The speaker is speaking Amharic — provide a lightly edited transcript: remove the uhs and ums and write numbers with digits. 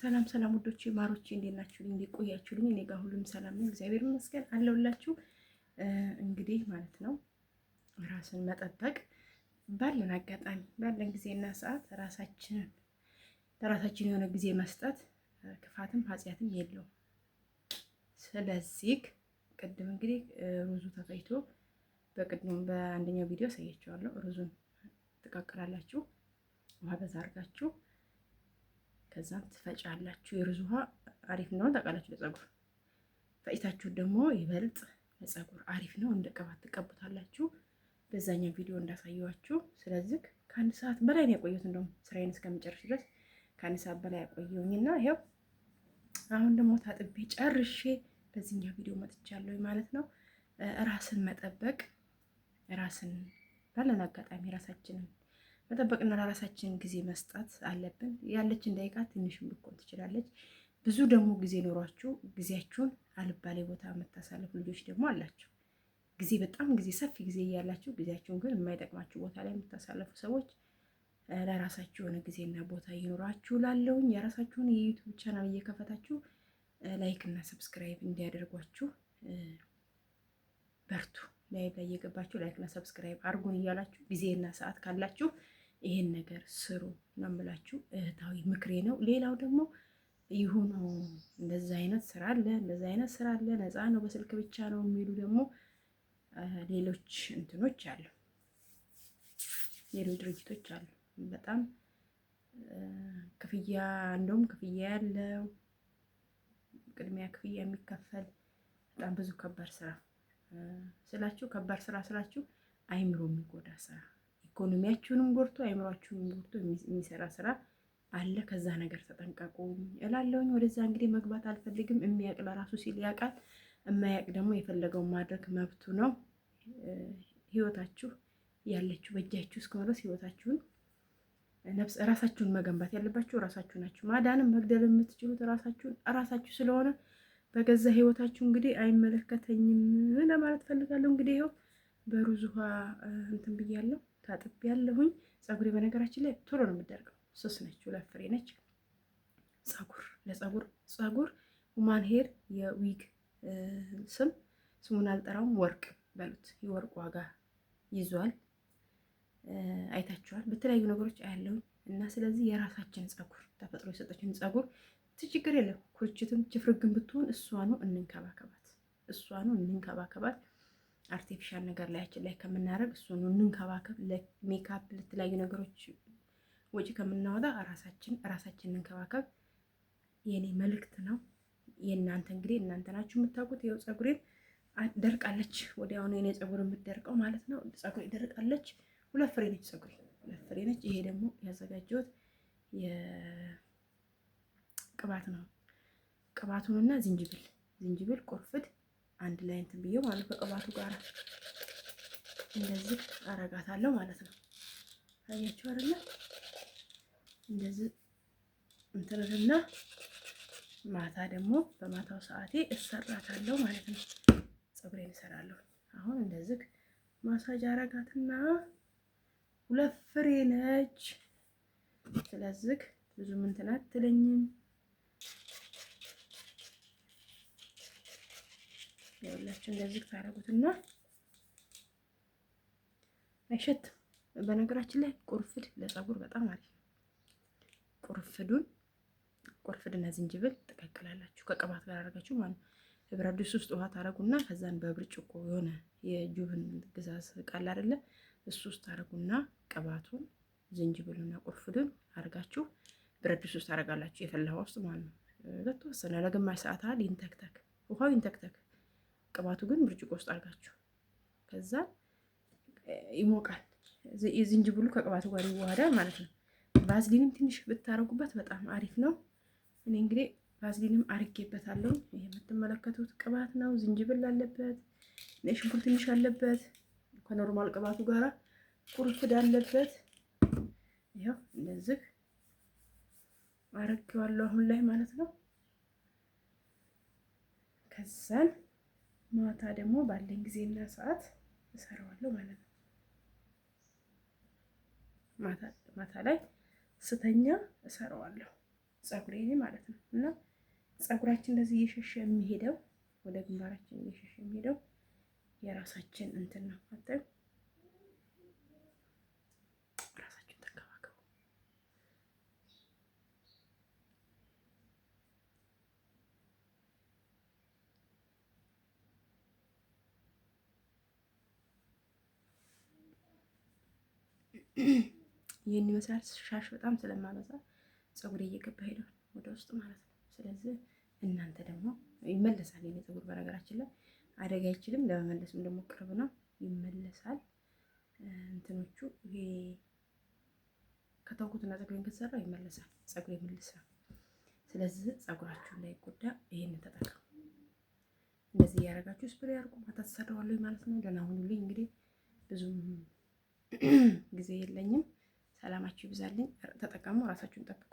ሰላም ሰላም ውዶቼ ማሮቼ እንዴት ናችሁ? እንዴት ቆያችሁልኝ? እኔ ጋር ሁሉም ሰላም ነው፣ እግዚአብሔር ይመስገን አለሁላችሁ። እንግዲህ ማለት ነው ራስን መጠበቅ ባለን አጋጣሚ ባለን ጊዜና ሰዓት ለራሳችን የሆነ ጊዜ መስጠት ክፋትም ኃጢአትም የለውም። ስለዚህ ቅድም እንግዲህ ሩዙ ተፈይቶ በአንደኛው ቪዲዮ አሳያችኋለሁ። ሩዙን ትቀቅላላችሁ፣ ውሃ በዛ አድርጋችሁ ከዛም ትፈጫላችሁ። የሩዝ ውሃ አሪፍ ነው ታውቃላችሁ። ለፀጉር ፈጭታችሁ ደግሞ ይበልጥ ለፀጉር አሪፍ ነው። እንደ ቅባት ትቀቡታላችሁ። በዛኛው ቪዲዮ እንዳሳየዋችሁ። ስለዚህ ከአንድ ሰዓት በላይ ነው የቆየሁት። እንደውም ስራዬን እስከምጨርስ ድረስ ከአንድ ሰዓት በላይ ያቆየሁኝና ይኸው አሁን ደግሞ ታጥቤ ጨርሼ በዚህኛው ቪዲዮ መጥቻለሁ ማለት ነው። ራስን መጠበቅ ራስን ባለን አጋጣሚ ራሳችንን መጠበቅና ለራሳችን ጊዜ መስጠት አለብን። ያለችን ደቂቃ ትንሽም ልትሆን ትችላለች። ብዙ ደግሞ ጊዜ ኖሯችሁ ጊዜያችሁን አልባሌ ቦታ የምታሳልፉ ልጆች ደግሞ አላችሁ። በጣም ሰፊ ጊዜ እያላችሁ ጊዜያችሁን ግን የማይጠቅማችሁ ቦታ ላይ የምታሳልፉ ሰዎች ለራሳችሁ የሆነ ጊዜና ቦታ ይኖራችሁ። ላለውኝ የራሳችሁን የዩቲዩብ ቻናል እየከፈታችሁ ላይክ እና ሰብስክራይብ እንዲያደርጓችሁ በርቱ። ላይ እየገባችሁ ላይክ እና ሰብስክራይብ አድርጉን እያላችሁ ጊዜና ሰዓት ካላችሁ ይሄን ነገር ስሩ ነው የምላችሁ። እህታዊ ምክሬ ነው። ሌላው ደግሞ ይሁኑ እንደዛ አይነት ስራ አለ ነፃ ነው በስልክ ብቻ ነው የሚሉ ደግሞ ሌሎች እንትኖች አሉ፣ ሌሎች ድርጅቶች አሉ። በጣም እንደውም ክፍያ ያለው ቅድሚያ ክፍያ የሚከፈል በጣም ብዙ ከባድ ስራ ስላችሁ አይምሮ የሚጎዳ ስራ፣ ኢኮኖሚያችሁንም ጎድቶ አይምሯችሁንም ጎድቶ የሚሰራ ስራ አለ። ከዛ ነገር ተጠንቀቁ እላለሁኝ። ወደዛ እንግዲህ መግባት አልፈልግም። የሚያውቅ ለራሱ ሲል ያውቃል፣ የማያውቅ ደግሞ የፈለገውን ማድረግ መብቱ ነው። ህይወታችሁ ያለችው በእጃችሁ እስከሆነ ድረስ ህይወታችሁን ራሳችሁን መገንባት ያለባችሁ ራሳችሁ ናችሁ። ማዳንም መግደል የምትችሉት ራሳችሁ ስለሆነ በገዛ ህይወታችሁ እንግዲህ አይመለከተኝም ለማለት ፈልጋለሁ። እንግዲህ ይኸው በሩዝ ውሃ እንትን ብያለሁ፣ ታጥቤያለሁኝ። ፀጉሬ በነገራችን ላይ ቶሎ ነው የምትደርቀው፣ ስስ ነች፣ ሁለት ፍሬ ነች። ፀጉር ሁማን ሄር የዊግ ስሙን አልጠራውም፣ ወርቅ በሉት፣ የወርቅ ዋጋ ይዟል። አይታችኋል፣ በተለያዩ ነገሮች አያለሁኝ። እና ስለዚህ የራሳችን ፀጉር ተፈጥሮ የሰጠችን ፀጉር ችግር የለም፣ ኩርችትም ችፍርግን ብትሆን እሷኑ እንንከባከባት። አርቲፊሻል ነገር ላያችን ላይ ከምናደርግ እሱኑ እንንከባከብ። ለሜካፕ ለተለያዩ ነገሮች ወጪ ከምናወጣ ራሳችን እንንከባከብ። የኔ መልእክት ነው። የእናንተ እንግዲህ እናንተ ናችሁ የምታውቁት። ይኸው ፀጉሬን ደርቃለች፣ ወዲያውኑ የኔ ፀጉር የምትደርቀው ማለት ነው። ፀጉሬ ደርቃለች፣ ሁለት ፍሬ ነች። ይሄ ደግሞ ያዘጋጀሁት ቅባት ነው። ቅባቱንና ዝንጅብል ቁርፍድ አንድ ላይ እንትን ብዬው ማለት ከቅባቱ ጋር እንደዚህ አረጋታለሁ ማለት ነው። አያችሁ አይደለ? እንደዚህ እንትንና ማታ ደግሞ በማታው ሰዓቴ እሰራታለሁ ማለት ነው። ፀጉሬን እሰራለሁ። አሁን እንደዚህ ማሳጅ አረጋትና ሁለት ፍሬ ነች። ስለዚህ ብዙም እንትን አትለኝም። ያላችሁ እንደዚህ ታረጉትና አይሸትም። በነገራችን ላይ ቁርፍድ ለፀጉር በጣም አሪፍ ነው። ቁርፍድና ዝንጅብል ትቀቅላላችሁ ከቅባት ጋር አድርጋችሁ ማለት ነው። ብረት ድስት ውስጥ ውሃ ታረጉና ከዛን በብርጭቆ የሆነ የጁብን ግዛዝ ቃል አይደለ እሱ ውስጥ ታረጉና ቅባቱን ዝንጅብሉና ቁርፍዱን አድርጋችሁ ብረት ድስት ውስጥ ታረጋላችሁ፣ የፈላው ውስጥ ማለት ነው። ለተወሰነ ለግማሽ ሰዓት ያህል ይንተክተክ፣ ውሃው ይንተክተክ። ቅባቱ ግን ብርጭቆ ውስጥ አድርጋችሁ ከዛ ይሞቃል። የዝንጅብሉ ከቅባቱ ጋር ይዋሃዳል ማለት ነው። ቫዝሊንም ትንሽ ብታረጉበት በጣም አሪፍ ነው። እኔ እንግዲህ ቫዝሊንም አርጌበታለሁ። ይሄ የምትመለከቱት ቅባት ነው። ዝንጅብል አለበት፣ ነጭ ሽንኩርት ትንሽ አለበት፣ ከኖርማል ቅባቱ ጋራ ቁርፍድ አለበት። ይሄው እንደዚህ አረጌዋለሁ አሁን ላይ ማለት ነው። ከዛን ማታ ደግሞ ባለኝ ጊዜና ሰዓት እሰራዋለሁ ማለት ነው። ማታ ላይ ስተኛ እሰራዋለሁ። ፀጉሬ ማለት ነው። እና ፀጉራችን እንደዚህ እየሸሸ የሚሄደው ወደ ግንባራችን እየሸሸ የሚሄደው የራሳችን እንትን ነው። ራሳችን ተንከባከቡ። ይህን ይመስላል። ሻሽ በጣም ስለማበዛ ፀጉሬ እየገባ ሄዷል ወደ ውስጥ ማለት ነው። ስለዚህ እናንተ ደግሞ ይመለሳል። የኔ ፀጉር በነገራችን ላይ አደጋ አይችልም፣ ለመመለስም ደግሞ ቅርብ ነው፣ ይመለሳል። እንትኖቹ ይሄ ከተውኩትና ፀጉሬን ከተሰራ ይመለሳል። ፀጉሬ ይመለሳል። ስለዚህ ፀጉራችሁ እንዳይጎዳ ይሄንን ተጠቀሙ። እንደዚህ እያደረጋችሁ ስፕሬይ አድርጉ። ማታ ተሰራዋለሁ ማለት ነው። ደህና ሁኑልኝ። እንግዲህ ብዙም ጊዜ የለኝም። ሰላማችሁ ይብዛልኝ። ተጠቀሙ። ራሳችሁን ጠብቁ።